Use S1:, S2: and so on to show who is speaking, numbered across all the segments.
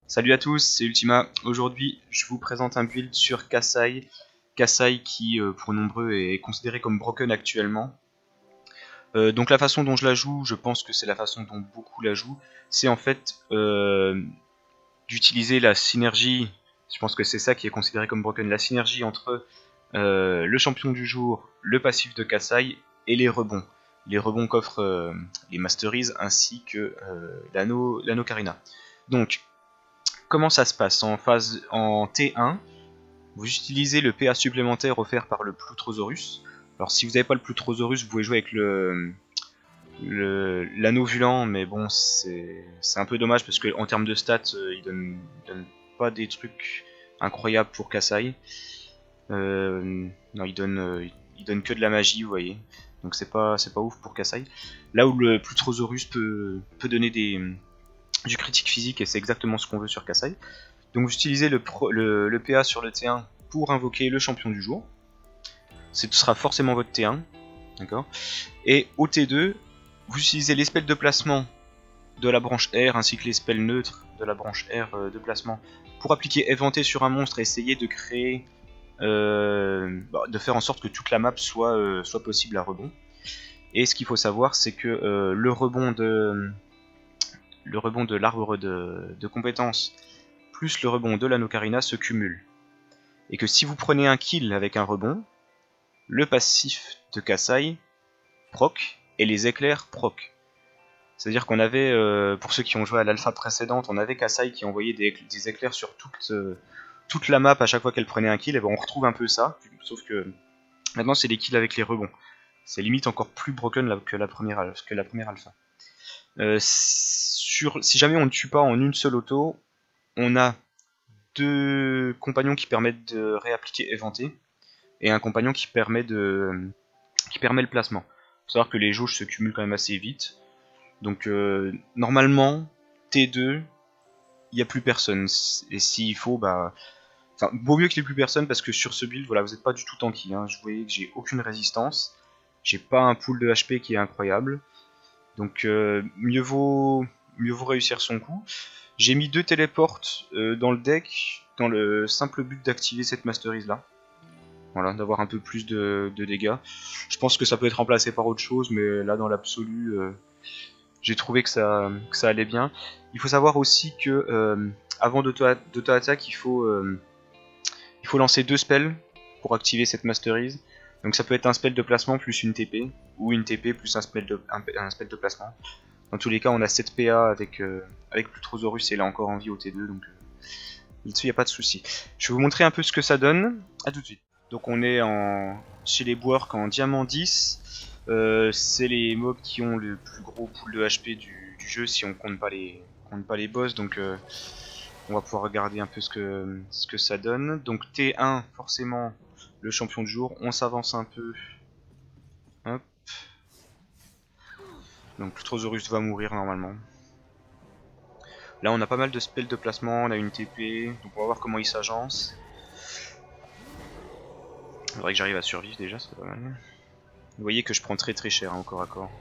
S1: Salut à tous, c'est Ultima. Aujourd'hui, je vous présente un build sur Kassai. Kassai qui, pour nombreux, est considéré comme broken actuellement. Donc la façon dont je la joue, je pense que c'est la façon dont beaucoup la jouent. C'est en fait d'utiliser la synergie, je pense que c'est ça qui est considéré comme broken, la synergie entre le champion du jour, le passif de Kassai et les rebonds. Les rebonds qu'offrent les Masteries ainsi que l'anneau Karina. Donc, comment ça se passe en T1, vous utilisez le PA supplémentaire offert par le Plutrosaurus. Alors si vous n'avez pas le Plutrosaurus, vous pouvez jouer avec l'anneau Vulant, mais bon, c'est un peu dommage parce qu'en termes de stats, il donne pas des trucs incroyables pour Kassai. Non, il donne que de la magie, vous voyez. Donc c'est pas ouf pour Kassai. Là où le Plutrosaurus peut donner du critique physique, et c'est exactement ce qu'on veut sur Kassai. Donc vous utilisez le PA sur le T1 pour invoquer le champion du jour. Ce sera forcément votre T1. D'accord. Et au T2, vous utilisez les spells de placement de la branche R ainsi que les spells neutres de la branche R de placement pour appliquer éventé sur un monstre et essayer de créer, de faire en sorte que toute la map soit possible à rebond. Et ce qu'il faut savoir, c'est que le rebond de l'arbre de compétences plus le rebond de l'anneau Karina se cumulent. Et que si vous prenez un kill avec un rebond, le passif de Kassai proc et les éclairs proc. C'est-à-dire qu'on avait, pour ceux qui ont joué à l'alpha précédente, on avait Kassai qui envoyait des éclairs sur toute la map à chaque fois qu'elle prenait un kill, et ben on retrouve un peu ça, sauf que maintenant c'est des kills avec les rebonds. C'est limite encore plus broken que la première alpha. Si jamais on ne tue pas en une seule auto, on a deux compagnons qui permettent de réappliquer éventé et un compagnon qui permet le placement. Il faut savoir que les jauges se cumulent quand même assez vite. Donc normalement T2 il n'y a plus personne, et s'il faut vaut mieux qu'il n'y ait plus personne parce que sur ce build voilà, vous n'êtes pas du tout tanky, hein. Je voyais que j'ai aucune résistance, j'ai pas un pool de HP qui est incroyable, donc mieux vaut réussir son coup. J'ai mis 2 téléportes dans le deck dans le simple but d'activer cette Masteries là. Voilà, d'avoir un peu plus de dégâts. Je pense que ça peut être remplacé par autre chose, mais là dans l'absolu, j'ai trouvé que ça allait bien. Il faut savoir aussi que avant d'auto-attaque, il faut lancer 2 spells pour activer cette Masteries. Donc ça peut être un spell de placement plus une TP, ou une TP plus un spell de placement. Dans tous les cas, on a 7 PA avec Plutrosaurus et là encore en vie au T2, donc là-dessus il n'y a pas de souci. Je vais vous montrer un peu ce que ça donne. A tout de suite. Donc on est chez les Bwork en diamant 10. C'est les mobs qui ont le plus gros pool de HP du jeu si on compte pas les boss. Donc on va pouvoir regarder un peu ce que ça donne. Donc T1, forcément le champion du jour. On s'avance un peu. Hop. Donc Plutrosaurus va mourir normalement. Là on a pas mal de spells de placement, on a une TP, donc on va voir comment il s'agence. Il faudrait que j'arrive à survivre déjà, c'est pas mal. Vous voyez que je prends très cher hein, au corps à corps.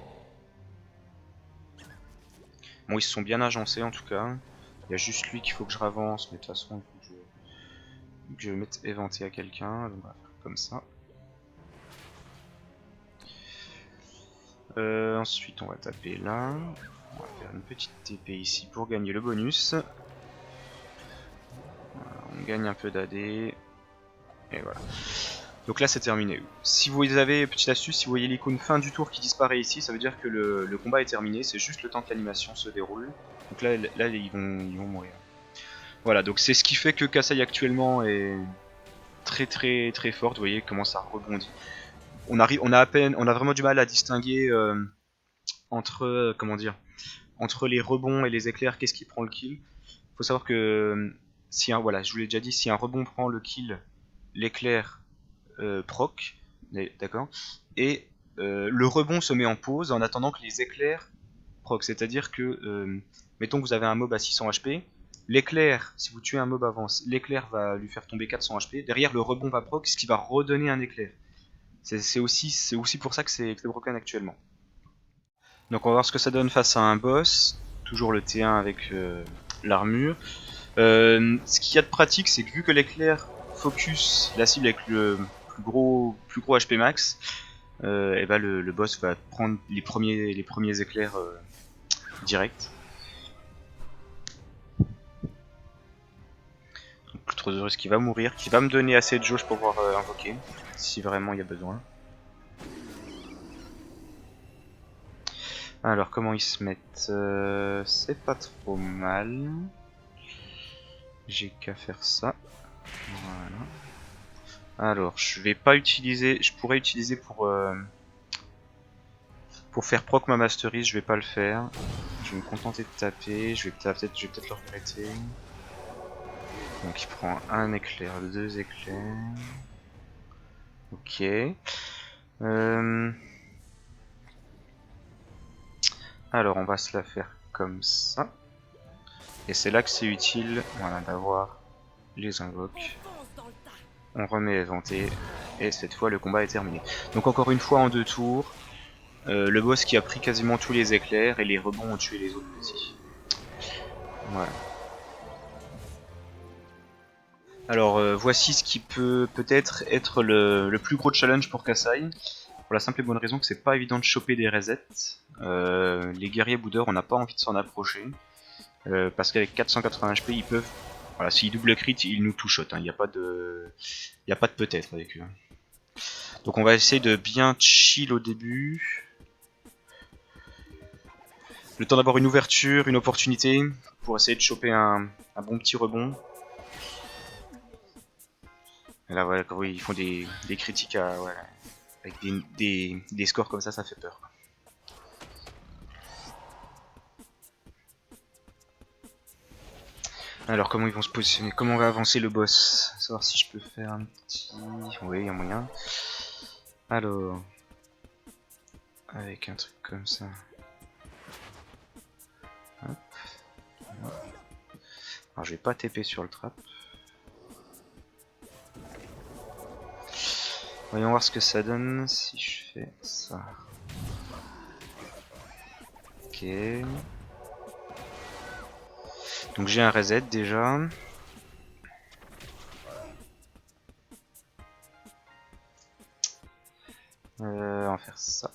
S1: Bon, ils se sont bien agencés en tout cas. Il y a juste lui qu'il faut que je ravance, mais de toute façon il faut que je mette éventé à quelqu'un, donc on va faire comme ça. Ensuite on va taper là. On va faire une petite TP ici pour gagner le bonus. Voilà, on gagne un peu d'AD. Et voilà. Donc là c'est terminé. Si vous avez, petite astuce, si vous voyez l'icône fin du tour qui disparaît ici, ça veut dire que le combat est terminé, c'est juste le temps que l'animation se déroule. Donc là ils vont mourir. Voilà, donc c'est ce qui fait que Kassai actuellement est très forte, vous voyez comment ça rebondit. On a vraiment du mal à distinguer entre les rebonds et les éclairs, qu'est-ce qui prend le kill. Faut savoir que voilà, je vous l'ai déjà dit, si un rebond prend le kill, l'éclair proc, d'accord, et le rebond se met en pause en attendant que les éclairs proc, c'est-à-dire que mettons que vous avez un mob à 600 HP, l'éclair, si vous tuez un mob avant, l'éclair va lui faire tomber 400 HP, derrière le rebond va proc, ce qui va redonner un éclair. C'est aussi pour ça que c'est broken actuellement. Donc on va voir ce que ça donne face à un boss, toujours le T1 avec l'armure. Ce qu'il y a de pratique, c'est que vu que l'éclair focus la cible avec le plus gros HP max, et ben le boss va prendre les premiers éclairs direct. Donc Trosaurus qui va mourir, qui va me donner assez de jauge pour pouvoir invoquer, si vraiment il y a besoin. Alors comment ils se mettent, c'est pas trop mal. J'ai qu'à faire ça. Voilà. Alors je vais pas utiliser, je pourrais utiliser pour faire proc ma masterise, je vais pas le faire. Je vais me contenter de taper, je vais peut-être le regretter. Donc il prend un éclair, deux éclairs. Ok. Alors on va se la faire comme ça. Et c'est là que c'est utile, voilà, d'avoir les invoques. On remet éventé. Et cette fois le combat est terminé. Donc encore une fois en 2 tours. Le boss qui a pris quasiment tous les éclairs et les rebonds ont tué les autres petits. Voilà. Alors voici ce qui peut peut-être être le plus gros challenge pour Kassai. Pour la simple et bonne raison que c'est pas évident de choper des resets. Les guerriers boudeurs, on n'a pas envie de s'en approcher. Parce qu'avec 480 HP, ils peuvent... Voilà, s'ils double crit, ils nous two-shot. Il n'y a pas de peut-être avec eux. Donc on va essayer de bien chill au début. Le temps d'avoir une ouverture, une opportunité, pour essayer de choper un bon petit rebond. Et là, voilà, ils font des critiques à, ouais, avec des scores comme ça fait peur. Alors, comment ils vont se positionner? Comment on va avancer le boss? Savoir si je peux faire un petit... Oui, il y a moyen. Alors... Avec un truc comme ça. Hop. Alors, je vais pas TP sur le trap. Voyons voir ce que ça donne si je fais ça. Ok. Donc j'ai un reset déjà. On va faire ça.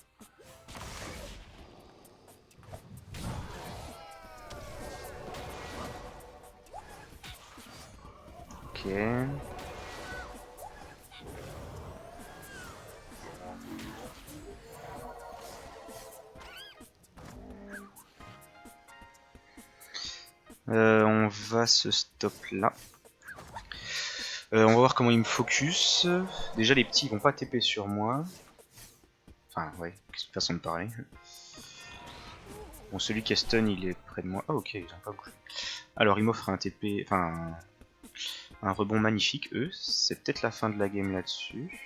S1: Ok. On va se stop là. On va voir comment il me focus. Déjà les petits ils vont pas TP sur moi. Enfin ouais, façon de parler. Bon celui qui est stun il est près de moi. Ah ok, ils ont pas bougé. Alors il m'offre un TP, enfin un rebond magnifique eux. C'est peut-être la fin de la game là-dessus.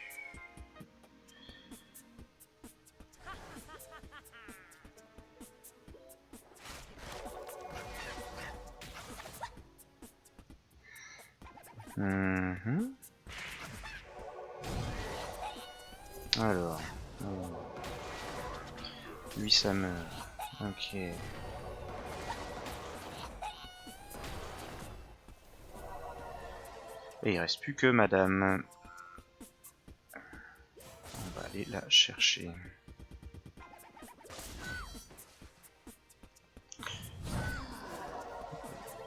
S1: Alors, lui ça meurt. Ok. Et il reste plus que madame. On va aller la chercher.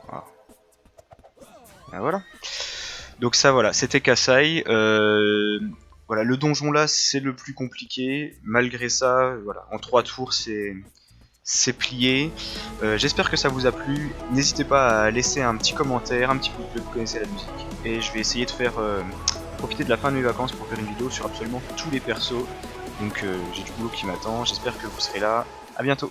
S1: Ah. Ben voilà. Donc ça voilà, c'était Kassai. Voilà, le donjon là c'est le plus compliqué. Malgré ça, voilà, en 3 tours c'est plié. J'espère que ça vous a plu. N'hésitez pas à laisser un petit commentaire, un petit pouce bleu, vous connaissez la musique. Et je vais essayer de faire profiter de la fin de mes vacances pour faire une vidéo sur absolument tous les persos. Donc j'ai du boulot qui m'attend. J'espère que vous serez là. A bientôt.